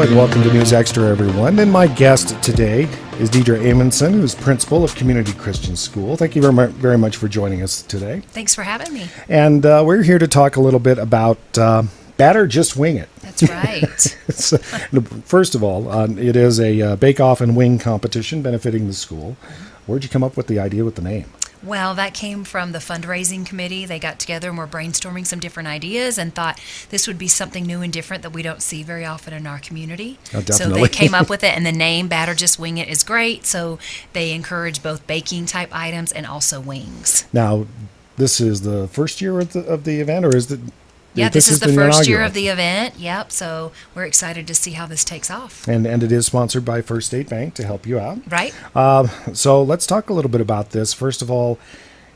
and welcome to News Extra, everyone. And my guest today is Deidre Amundsen, who's principal of Community Christian School. Thank you very much for joining us today. Thanks for having me. And we're here to talk a little bit about Batter, Just Wing It. That's right. So, first of all, it is a bake-off and wing competition benefiting the school. Where'd you come up with the idea with the name? Well, that came from the fundraising committee. They got together and were brainstorming some different ideas and thought this would be something new and different that we don't see very often in our community. Oh, definitely. So they came up with it, and the name Batter Just Wing It is great. So they encourage both baking type items and also wings. Now, this is the first year of the event, or is it? Yeah, this is the first year of the event. Yep. So we're excited to see how this takes off. And it is sponsored by First State Bank to help you out. Right. So let's talk a little bit about this. First of all,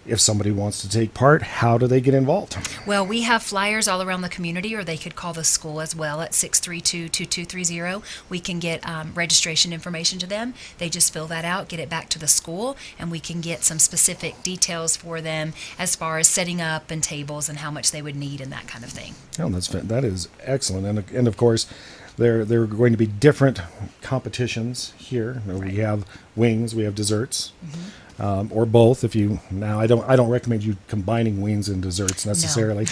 if somebody wants to take part, how do they get involved? Well, we have flyers all around the community, or they could call the school as well at 632-2230. We can get registration information to them. They just fill that out, get it back to the school, and we can get some specific details for them as far as setting up and tables and how much they would need and that kind of thing. Oh, that is excellent. And of course, there are going to be different competitions here. Right. We have wings, we have desserts. Mm-hmm. Or both. I don't recommend you combining wings and desserts necessarily.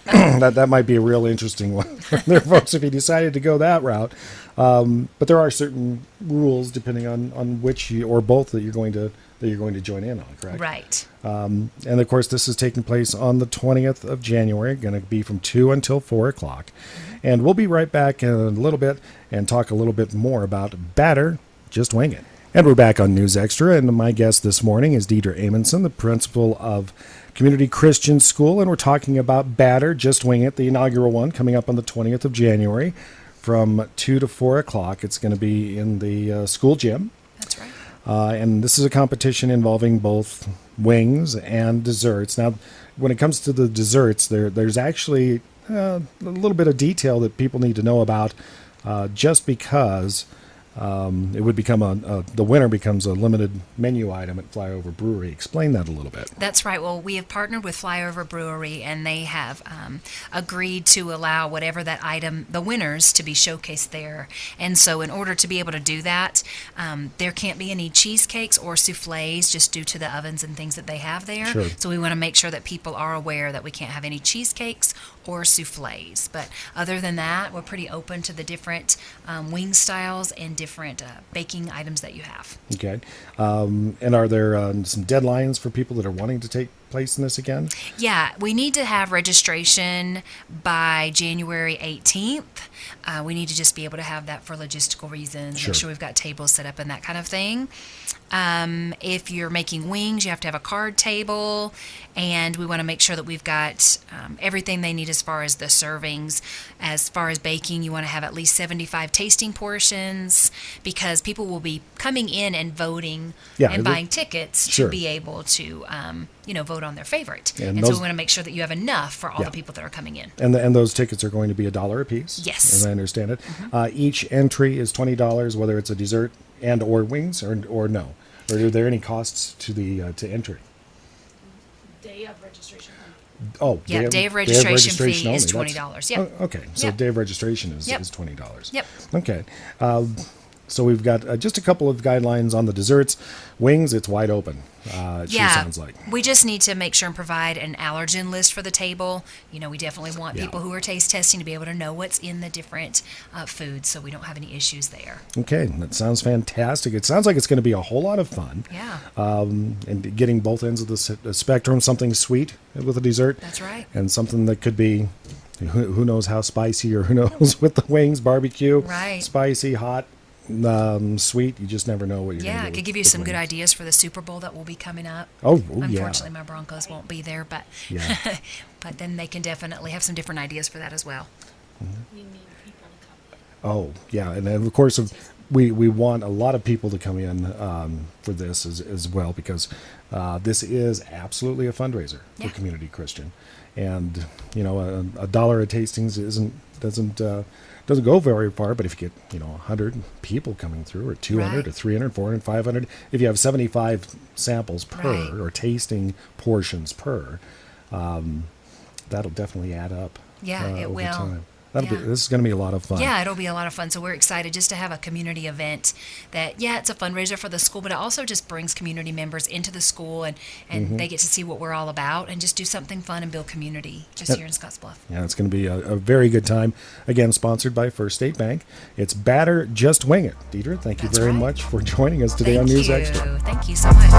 No. that might be a real interesting one there, folks, if you decided to go that route. But there are certain rules depending on which or both that you're going to join in on. Correct. Right. And of course, this is taking place on the 20th of January. Going to be from 2 until 4 o'clock, and we'll be right back in a little bit and talk a little bit more about Batter, Just Wing It. And we're back on News Extra, and my guest this morning is Deidre Amundsen, the principal of Community Christian School, and we're talking about Batter, Just Wing It, the inaugural one, coming up on the 20th of January from 2 to 4 o'clock. It's going to be in the school gym. That's right. And this is a competition involving both wings and desserts. Now, when it comes to the desserts, there's actually a little bit of detail that people need to know about just because... it would become the winner becomes a limited menu item at Flyover Brewery. Explain that a little bit. That's right. Well, we have partnered with Flyover Brewery, and they have agreed to allow whatever that item, the winners, to be showcased there. And so in order to be able to do that, there can't be any cheesecakes or soufflés just due to the ovens and things that they have there. Sure. So we want to make sure that people are aware that we can't have any cheesecakes or soufflés. But other than that, we're pretty open to the different wing styles and different baking items that you have. Okay. And are there some deadlines for people that are wanting to take place in this again? Yeah, we need to have registration by January 18th. We need to just be able to have that for logistical reasons, Sure. Make sure we've got tables set up and that kind of thing. If you're making wings, you have to have a card table, and we want to make sure that we've got everything they need as far as the servings. As far as baking, you want to have at least 75 tasting portions, because people will be coming in and voting and buying tickets Sure. to be able to vote on their favorite. And So we want to make sure that you have enough for all the people that are coming in. And those tickets are going to be $1 a piece? Yes. As I understand it. Each entry is $20, whether it's a dessert and or wings or no. Or are there any costs to the to entry? Day of registration. Oh, Yeah, day of registration fee only. is $20. Yep. Okay, so Yep. day of registration is Yep. $20. Yep. Okay. So we've got just a couple of guidelines on the desserts. Wings, it's wide open. It sure sounds like. We just need to make sure and provide an allergen list for the table. We definitely want people who are taste testing to be able to know what's in the different foods, so we don't have any issues there. Okay, that sounds fantastic. It sounds like it's going to be a whole lot of fun. Yeah. And getting both ends of the spectrum, something sweet with a dessert. That's right. And something that could be, who knows how spicy, or who knows with the wings, barbecue. Right. Spicy, hot. Sweet, you just never know what you're going to do. Yeah, it could give you some good ideas for the Super Bowl that will be coming up. Oh, yeah. Unfortunately, my Broncos won't be there, but Yeah. but then they can definitely have some different ideas for that as well. We need people to come. Oh, yeah. And then, of course, we want a lot of people to come in for this as well, because this is absolutely a fundraiser for Community Christian. And, a dollar at tastings doesn't go very far, but if you get 100 people coming through, or 200 or 300, 400, 500, if you have 75 samples per or tasting portions per, that'll definitely add up. Yeah, it over will. time. This is going to be a lot of fun. Yeah, it'll be a lot of fun. So we're excited just to have a community event that, it's a fundraiser for the school, but it also just brings community members into the school and they get to see what we're all about and just do something fun and build community just here in Scottsbluff. Yeah, it's going to be a very good time. Again, sponsored by First State Bank. It's Batter, Just Wing It. Deidre, thank you very much for joining us today on News Extra. Thank you so much.